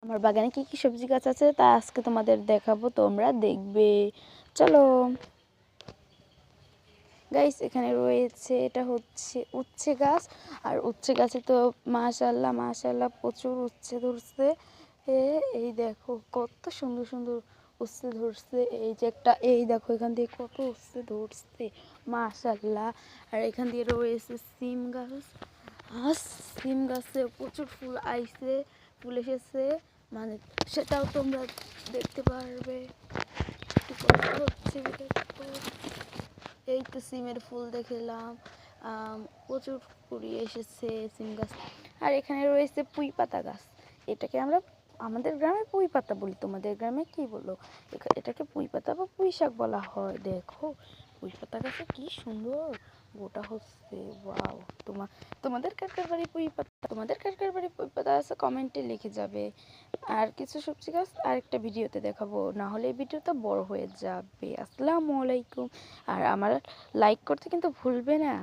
আমার বাগানে কি কি সবজি গাছ আছে তা আজকে তোমাদের দেখাবো, তোমরা দেখবে। চলো গাইস, এখানে রয়েছে, এটা হচ্ছে উচ্ছে গাছ। আর উচ্ছে গাছে তো মাশাআল্লাহ মাশাআল্লাহ প্রচুর উচ্ছে ধরছে। এই দেখো কত সুন্দর সুন্দর উচ্ছে ধরছে। এই যে একটা, এই দেখো এখান দিয়ে কত উচ্ছে ধরছে মাশাআল্লাহ। আর এখান দিয়ে রয়েছে সিম গাছ। আর সিম গাছে প্রচুর ফুল আইছে, ফুল এসেছে, মানে সেটাও তোমরা দেখতে পারবে। হচ্ছে এই তো সিমের ফুল দেখলাম, প্রচুর কুড়ি এসেছে সিম গাছ। আর এখানে রয়েছে পুঁই পাতা গাছ। এটাকে আমরা আমাদের গ্রামে পুঁই পাতা বলি, তোমাদের গ্রামে কি বলো? এটাকে পুঁই পাতা বা পুঁই শাক বলা হয়। দেখো পুঁই পাতা গাছে কি সুন্দর গোটা হচ্ছে, ওয়াও। তোমাদের কার কার বাড়ি পুঁই পাতা, তোমাদের কার কার বাড়ি পুঁই পাতা আছে কমেন্টে লিখে যাবে। আর কিছু সবজি গাছ আরেকটা ভিডিওতে দেখাবো, না হলে এই ভিডিওটা বড় হয়ে যাবে। আসসালামু আলাইকুম। আর আমার লাইক করতে কিন্তু ভুলবে না।